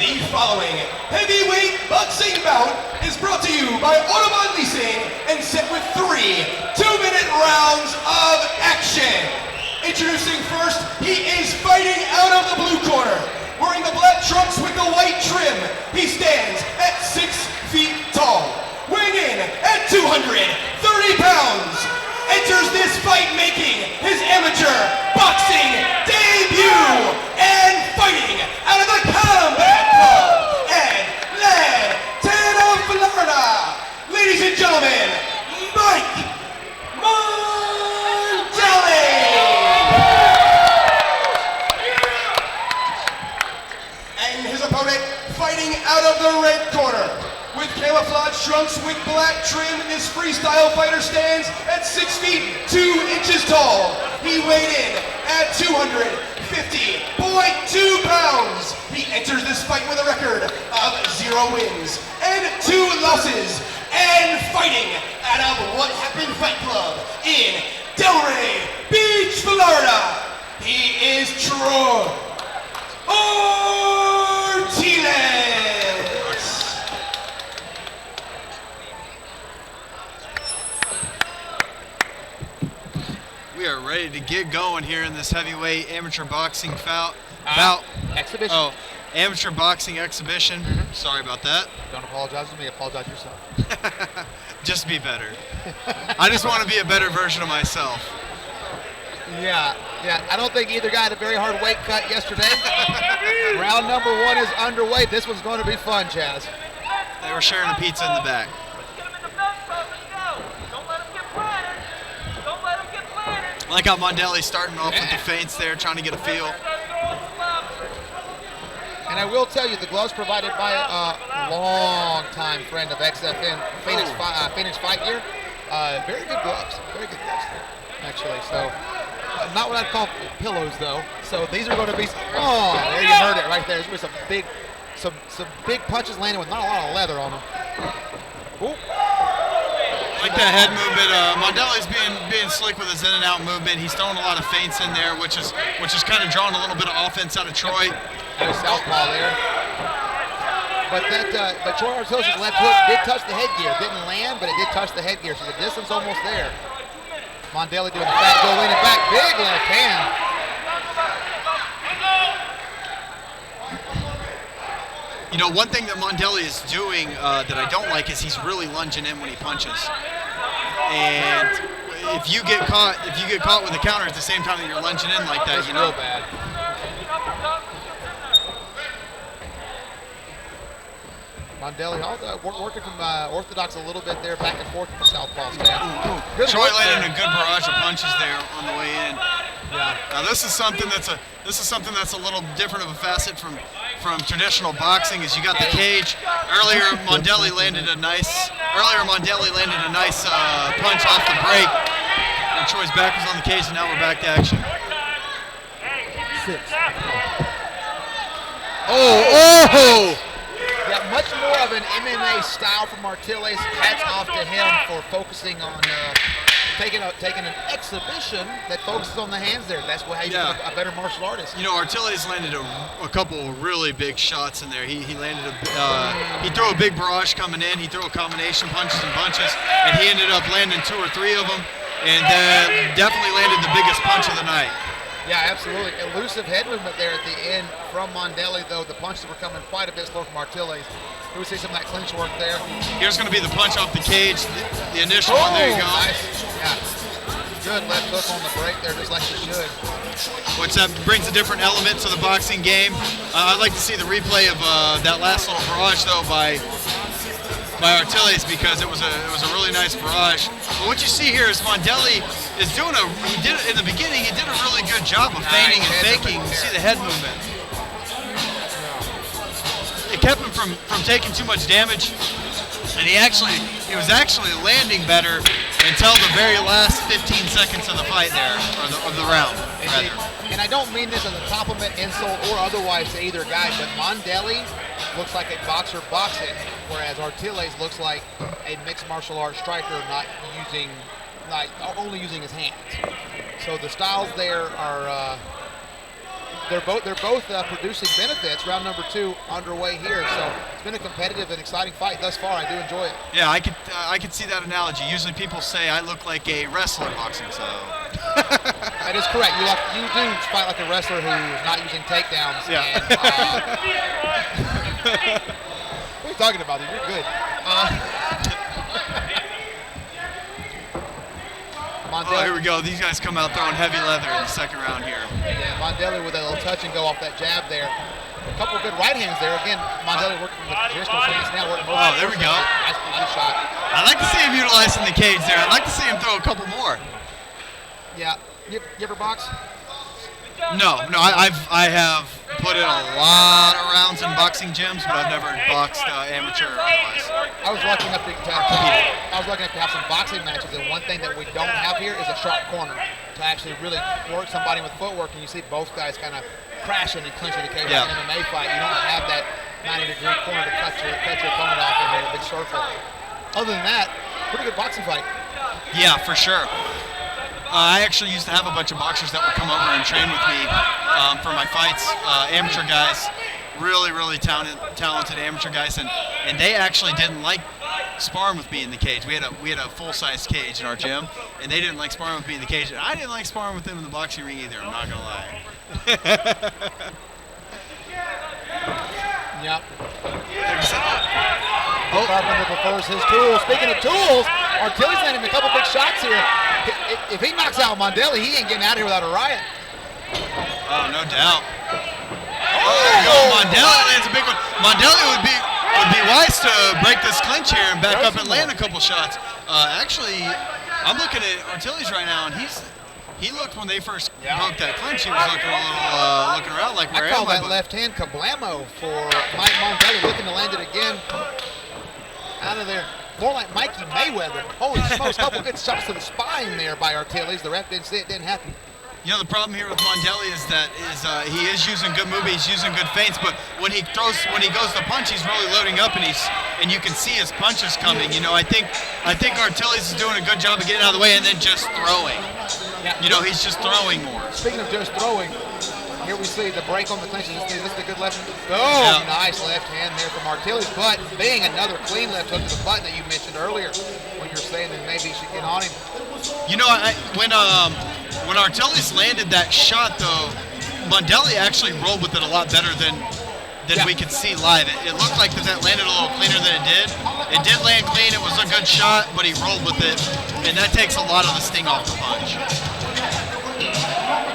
The following heavyweight boxing bout is brought to you by Audubon Leasing and set with 3 2-minute rounds of action. Introducing first, he is fighting out of the blue corner. Wearing the black trunks with the white trim, he stands at 6 feet tall. Weighing in at 230 pounds, enters this fight making his amateur boxing debut and fighting out of the Combat Club and Atlanta, Florida. Ladies and gentlemen, Mike Mondelli. And his opponent fighting out of the red corner. With camouflage trunks with black trim, this freestyle fighter stands at 6 feet 2 inches tall. He weighed in at 250.2 pounds. He enters this fight with a record of 0 wins and 2 losses, and fighting out of What Happened Fight Club in Delray Beach, Florida. He is Troy Artiles. We are ready to get going here in this heavyweight amateur boxing exhibition. Oh, amateur boxing exhibition. Sorry about that. Don't apologize to me, apologize to yourself. Just be better. I just want to be a better version of myself. Yeah. I don't think either guy had a very hard weight cut yesterday. Round number 1 is underway. This one's going to be fun, Chaz. They were sharing a pizza in the back. I like how Mondelli's starting off with the feints there, trying to get a feel. And I will tell you, the gloves provided by a long-time friend of XFN, Phoenix Fight Gear. Very good gloves, actually. So, not what I'd call pillows, though. So these are going to be. Oh, there you heard it right there. There's going to be some big punches landing with not a lot of leather on them. Ooh. I like that head movement. Mondelli's being slick with his in and out movement. He's throwing a lot of feints in there, which is kind of drawing a little bit of offense out of Troy. There's southpaw there. But Troy Artiles' left hook did touch the headgear. Didn't land, but it did touch the headgear, so the distance almost there. Mondelli doing the fat go leaning back, big left hand. You know, one thing that Mondelli is doing that I don't like is he's really lunging in when he punches. And if you get caught with a counter at the same time that you're lunging in like that, you know, real bad. Mondelli working from orthodox a little bit there, back and forth from the southpaw stance. Troy landing a good barrage of punches there on the way in. Yeah. Now this is something that's a little different of a facet from traditional boxing. Is you got the cage. Earlier Mondelli landed a nice punch off the break. And Troy's back was on the cage, and now we're back to action. 6. Oh! Yeah, much more of an MMA style from Artiles. Hats off to him for focusing on taking an exhibition that focuses on the hands there. That's how you become a better martial artist. You know, Artiles landed a couple really big shots in there. He landed he threw a big barrage coming in. He threw a combination punches and bunches, and he ended up landing 2 or 3 of them, and definitely landed the biggest punch of the night. Yeah, absolutely. Elusive head movement there at the end from Mondelli, though. The punches were coming quite a bit slow from Artiles. We see some of that clinch work there. Here's going to be the punch off the cage, the initial one. There you go. Nice. Yeah. Good left hook on the break there, just like you should. Which that brings a different element to the boxing game. I'd like to see the replay of that last little barrage, though, by Artiles, because it was a really nice barrage. But what you see here is Mondelli is doing in the beginning he did a really good job of feigning and faking. You see the head movement. It kept him from taking too much damage, and he was actually landing better until the very last 15 seconds of the fight there, or of the round, rather. And I don't mean this as a compliment, insult, or otherwise to either guy, but Mondelli looks like a boxer boxing, whereas Artiles looks like a mixed martial arts striker, only using his hands. So the styles there are they're both producing benefits. Round number 2 underway here, so it's been a competitive and exciting fight thus far. I do enjoy it. Yeah, I could see that analogy. Usually people say I look like a wrestler in boxing, so. That is correct. You do fight like a wrestler who's not using takedowns. Yeah. And, what are you talking about? You're good. Oh, here we go. These guys come out throwing heavy leather in the second round here. Yeah, Mondelli with a little touch and go off that jab there. A couple of good right hands there. Again, Mondelli working from the traditional stance now. Working oh, there we go. That's a good shot. I'd like to see him utilizing the cage there. I'd like to see him throw a couple more. Yeah. You ever box? No, I have put in a lot of rounds in boxing gyms, but I've never boxed amateur or otherwise. I was lucky enough to have some boxing matches, and one thing that we don't have here is a sharp corner to actually really work somebody with footwork, and you see both guys kind of crashing and clinching the cage. Yeah. In an MMA fight, you don't have that 90-degree corner to cut your opponent off in a big circle. Other than that, pretty good boxing fight. Yeah, for sure. I actually used to have a bunch of boxers that would come over and train with me for my fights, amateur guys, really talented amateur guys, and they actually didn't like sparring with me in the cage. We had a full-size cage in our gym, and they didn't like sparring with me in the cage, and I didn't like sparring with them in the boxing ring either, I'm not going to lie. Yep. Carpenter prefers his tools. Speaking of tools, Artiles landing a couple big shots here. If he knocks out Mondelli, he ain't getting out of here without a riot. Oh, no doubt. Oh, there you go. Mondelli lands a big one. Mondelli would be wise to break this clinch here and back up and land a couple shots. Actually, I'm looking at Artiles right now, and he looked when they first broke that clinch. He was looking a little looking around like, where I call that left hand kablamo for Mike Mondelli, looking to land it again out of there. More like Mikey Mayweather. Holy smokes, couple good shots to the spine there by Artiles. The ref didn't see it, didn't happen. You know, the problem here with Mondelli is that he is using good movement, he's using good feints, but when he goes to punch, he's really loading up, and you can see his punches coming. You know, I think Artiles is doing a good job of getting out of the way and then just throwing. Yeah. You know, he's just throwing more. Speaking of just throwing, here we see the break on the clinch. Is this the good left? Oh, yeah. Nice left hand there from Artiles, but being another clean left hook to the button that you mentioned earlier when you're saying that maybe he should get on him. You know, when Artiles landed that shot, though, Mondelli actually rolled with it a lot better than we could see live. It looked like that landed a little cleaner than it did. It did land clean. It was a good shot, but he rolled with it, and that takes a lot of the sting off the punch.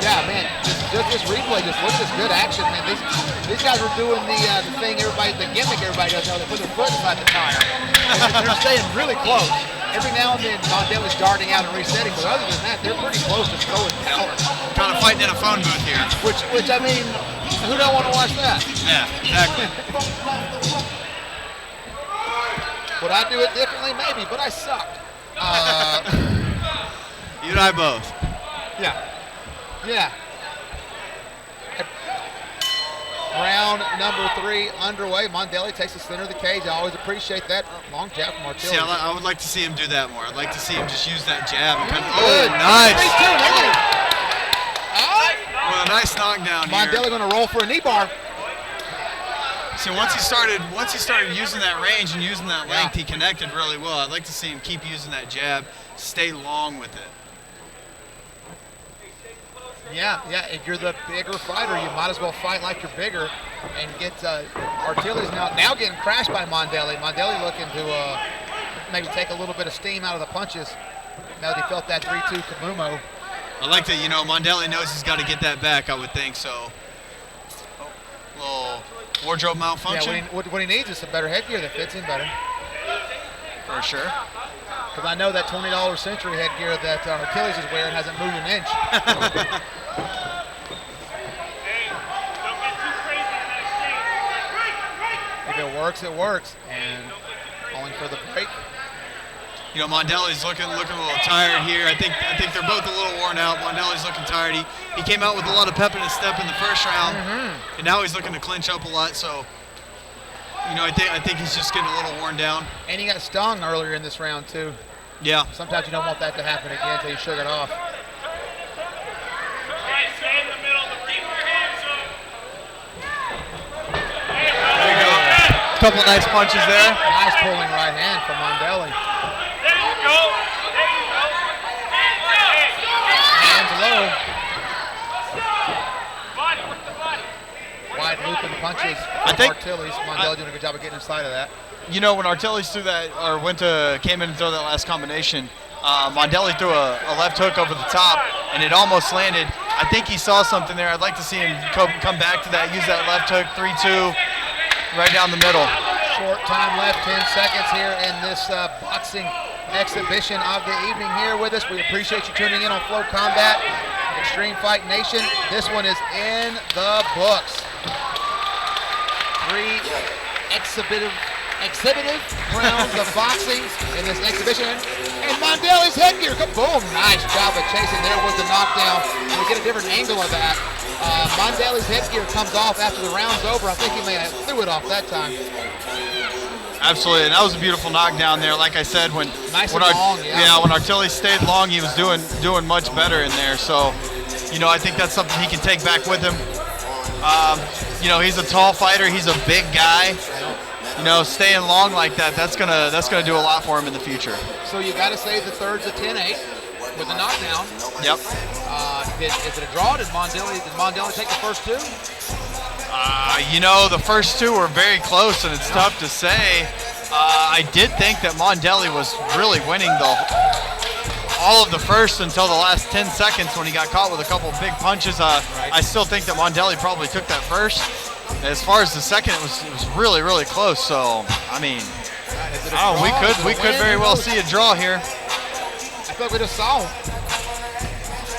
Yeah, man, just this replay, just look at this good action, man. These guys are doing the thing the gimmick everybody does now. They put their foot inside the tire. They're staying really close. Every now and then, Mondelli's darting out and resetting, but other than that, they're pretty close to throwing power. Kind of fighting in a phone booth here. Which I mean, who don't want to watch that? Yeah, exactly. Would I do it differently? Maybe, but I sucked. You and I both. Yeah. Round number 3 underway. Mondelli takes the center of the cage. I always appreciate that. Long jab from Artiles. See, I would like to see him do that more. I'd like to see him just use that jab and kind of. Oh, nice. Well, a nice knockdown here. Mondelli going to roll for a knee bar. So once he started using that range and using that length, he connected really well. I'd like to see him keep using that jab, stay long with it. Yeah. If you're the bigger fighter, you might as well fight like you're bigger and get Artiles now getting crashed by Mondelli. Mondelli looking to maybe take a little bit of steam out of the punches now that he felt that 3-2 kabumo. I like that, Mondelli knows he's got to get that back, I would think so. Little wardrobe malfunction. Yeah, what he needs is some better headgear that fits him better. For sure. Because I know that $20 Century headgear that Artiles is wearing hasn't moved an inch. If it works, it works. And calling for the break. Mondelli's looking a little tired here. I think they're both a little worn out. Mondelli's looking tired. He came out with a lot of pep in his step in the first round, and now he's looking to clinch up a lot. So, I think he's just getting a little worn down. And he got stung earlier in this round too. Yeah. Sometimes you don't want that to happen again until you shook it off. couple of nice punches there. Nice pulling right hand from Mondelli. There you go. There you go. Hands low. Body, work the body. Wide looping punches I from think- Artiles. Mondelli doing a good job of getting inside of that. You know, when Artiles threw that, or came in and threw that last combination, Mondelli threw a left hook over the top, and it almost landed. I think he saw something there. I'd like to see him come back to that, use that left hook, 3-2, right down the middle. Short time left, 10 seconds here in this boxing exhibition of the evening here with us. We appreciate you tuning in on Flow Combat, Extreme Fight Nation. This one is in the books. 3 exhibitive rounds of boxing in this exhibition. And Mondelli's headgear, boom, nice job of chasing. There was the knockdown. We get a different angle of that. Mondelli's headgear comes off after the round's over. I think he may have threw it off that time. Absolutely, and that was a beautiful knockdown there. Like I said, when long, yeah. when Artiles stayed long, he was doing much better in there. So, you know, I think that's something he can take back with him. You know, he's a tall fighter. He's a big guy. You know, staying long like that's gonna do a lot for him in the future. So you got to say the third's a 10-8 with a knockdown. Yep. Is it a draw? Did Mondelli take the first 2? You know, the first 2 were very close, and it's tough to say. I did think that Mondelli was really winning all of the first until the last 10 seconds when he got caught with a couple of big punches. I still think that Mondelli probably took that first. As far as the second, it was really, really close. So, I mean, we could very well see a draw here. I feel like we just saw him.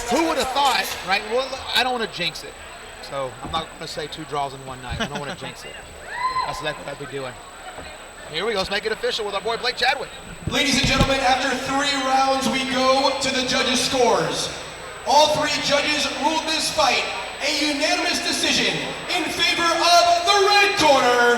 Who would have thought, right? Well, I don't want to jinx it. So I'm not going to say 2 draws in one night. I don't want to jinx it. That's exactly what I'd be doing. Here we go. Let's make it official with our boy Blake Chadwick. Ladies and gentlemen, after 3 rounds, we go to the judges' scores. All 3 judges ruled this fight a unanimous decision in favor of the red corner,